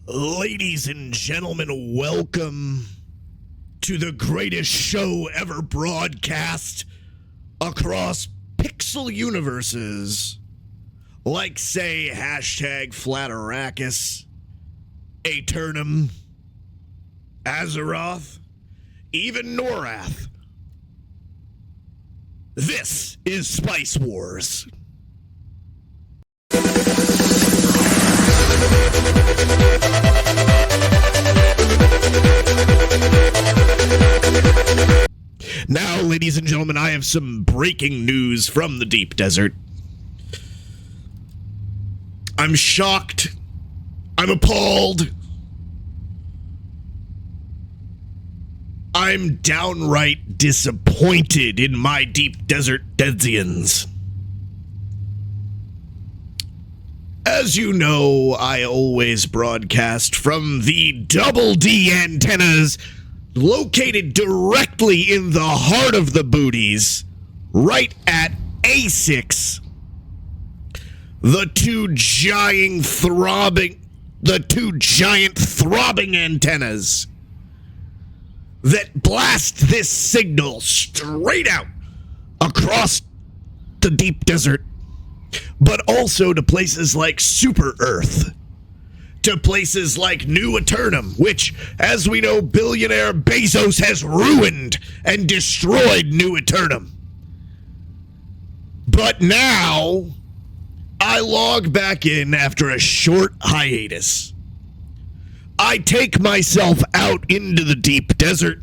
Ladies and gentlemen, welcome to the greatest show ever broadcast across pixel universes. Like, say, hashtag Flat Arrakis, Aeternum, Azeroth, even Norath. This is Spice Wars. Now, ladies and gentlemen, I have some breaking news from the deep desert. I'm shocked. I'm appalled. I'm downright disappointed in my deep desert Dezians. As you know, I always broadcast from the Double D antennas located directly in the heart of the booties, right at A6. The two giant throbbing antennas that blast this signal straight out across the deep desert, but also to places like Super Earth, to places like New Aeternum, which, as we know, billionaire Bezos has ruined and destroyed New Aeternum. But now, I log back in after a short hiatus. I take myself out into the deep desert.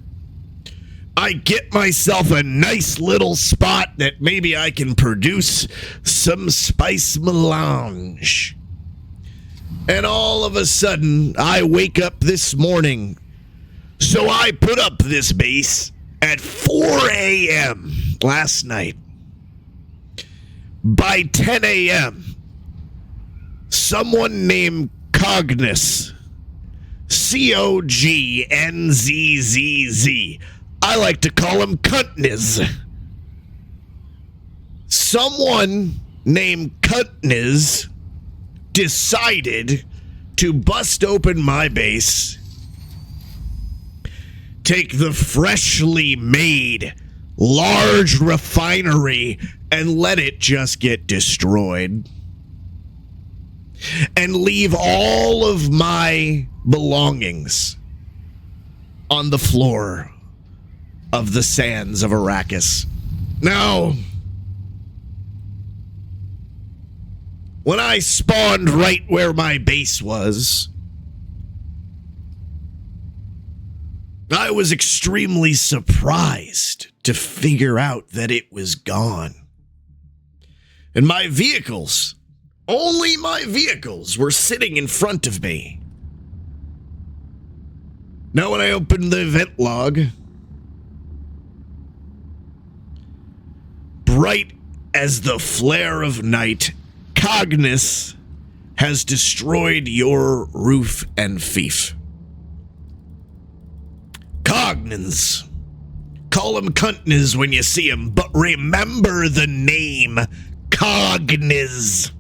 I get myself a nice little spot that maybe I can produce some spice melange. And all of a sudden, I wake up this morning. So I put up this base at 4 a.m. last night. By 10 a.m., someone named Cognizz, C-O-G-N-Z-Z-Z, I like to call him Cuntniz. Someone named Cuntniz decided to bust open my base, take the freshly made large refinery, and let it just get destroyed, and leave all of my belongings on the floor of the sands of Arrakis. Now, when I spawned right where my base was, I was extremely surprised to figure out that it was gone. And my vehicles, only my vehicles, were sitting in front of me. Now, when I opened the event log, bright as the flare of night, Cognizz has destroyed your roof and fief. Cognizz. Call him Cuntniz when you see him, but remember the name Cognizz.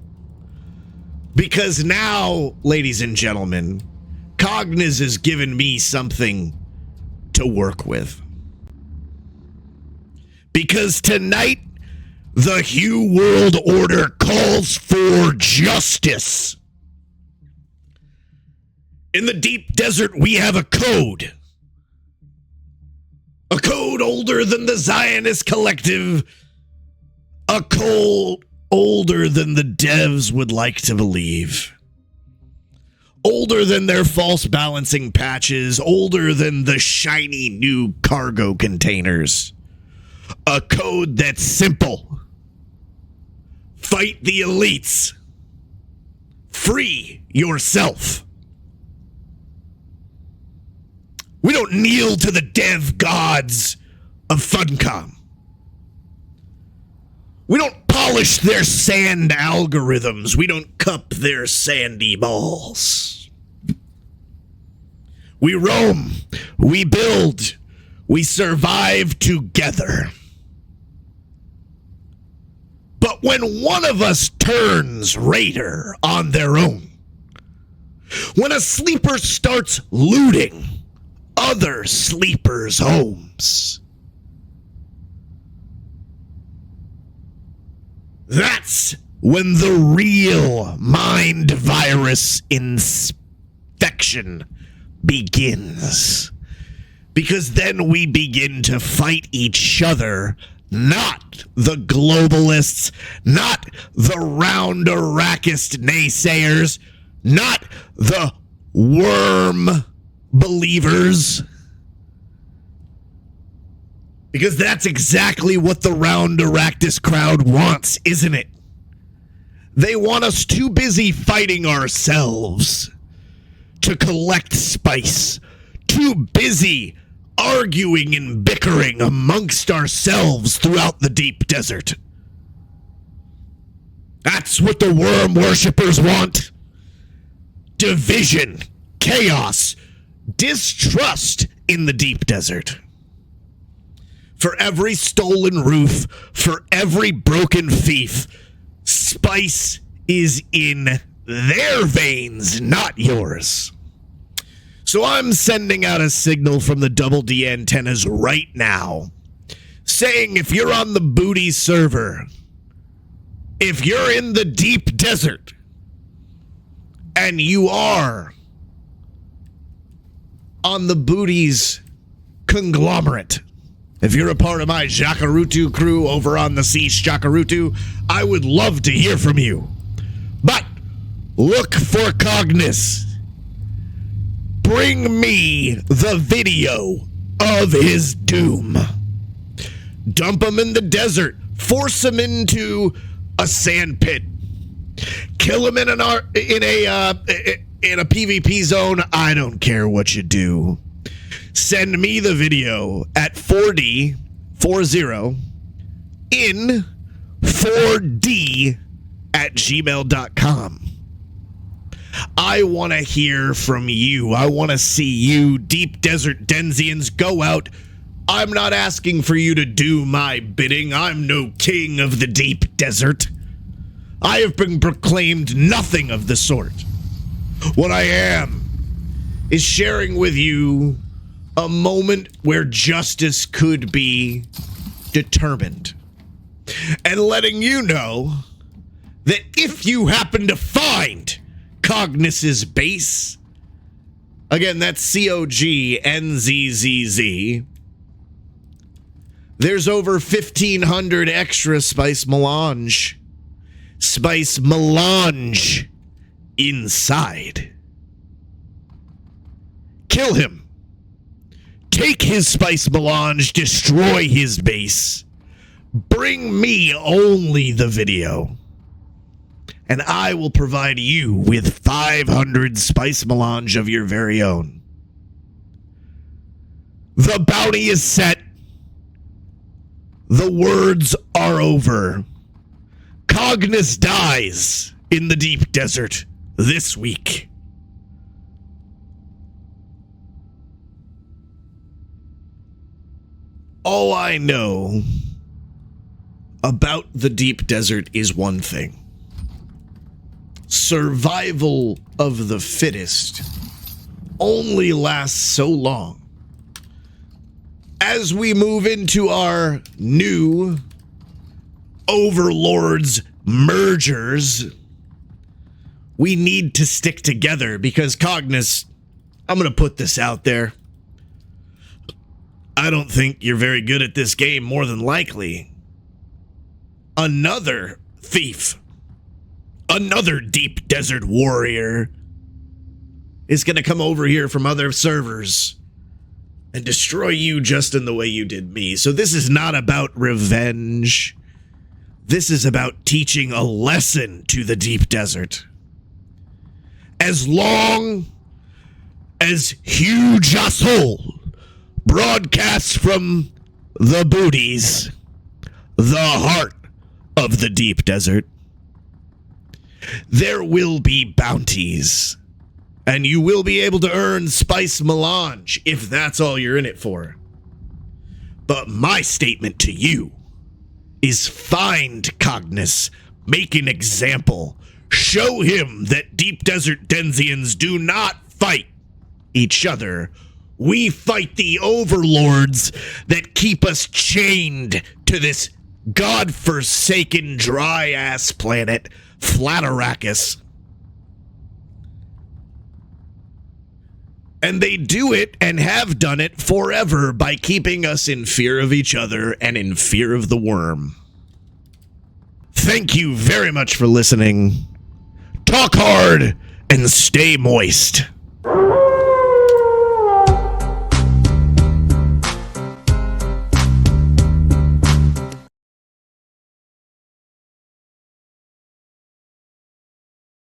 Because now, ladies and gentlemen, Cognizz has given me something to work with. Because tonight, the Hughe World Order calls for justice. In the deep desert, we have a code. A code older than the Zionyx Collective. A code older than the devs would like to believe. Older than their false balancing patches. Older than the shiny new cargo containers. A code that's simple. Fight the elites. Free yourself. We don't kneel to the dev gods of Funcom. We don't polish their sand algorithms. We don't cup their sandy balls. We roam. We build. We survive together. But when one of us turns raider on their own, when a sleeper starts looting other sleepers' homes. That's when the real mind virus infection begins. Because then we begin to fight each other, not the globalists, not the round Arrakis naysayers, not the worm believers. Because that's exactly what the round Arrakis crowd wants, isn't it? They want us too busy fighting ourselves to collect spice, too busy arguing and bickering amongst ourselves throughout the deep desert. That's what the worm worshippers want. Division, chaos, distrust in the deep desert. For every stolen roof, for every broken thief, spice is in their veins, not yours. So I'm sending out a signal from the Double D antennas right now, saying if you're on the Booty server, if you're in the deep desert, and you are on the Booty's conglomerate, if you're a part of my Jakarutu crew over on the Sea Jakarutu, I would love to hear from you. But look for Cognis. Bring me the video of his doom. Dump him in the desert. Force him into a sand pit. Kill him in a PvP zone. I don't care what you do. Send me the video at 4D40 in 4D at gmail.com. I want to hear from you. I want to see you, Deep Desert Denzians, go out. I'm not asking for you to do my bidding. I'm no king of the deep desert. I have been proclaimed nothing of the sort. What I am is sharing with you a moment where justice could be determined. And letting you know that if you happen to find Cognis's base, again, that's COGNZZZ, there's over 1,500 extra spice melange inside. Kill him. Take his spice melange, destroy his base. Bring me only the video, and I will provide you with 500 spice melange of your very own. The bounty is set. The words are over. Cognis dies in the deep desert this week. All I know about the deep desert is one thing. Survival of the fittest only lasts so long. As we move into our new overlords mergers, we need to stick together because Cognis, I'm going to put this out there. I don't think you're very good at this game, more than likely. Another thief, another deep desert warrior is going to come over here from other servers and destroy you just in the way you did me. So this is not about revenge. This is about teaching a lesson to the deep desert. As long as Hughe Jasole broadcasts from the booties, the heart of the deep desert, there will be bounties, and you will be able to earn spice melange if that's all you're in it for. But my statement to you is find Cognis, make an example, Show him that deep desert Denzians do not fight each other. We fight the overlords that keep us chained to this godforsaken dry-ass planet, flat Arrakis. And they do it and have done it forever by keeping us in fear of each other and in fear of the worm. Thank you very much for listening. Talk hard and stay moist.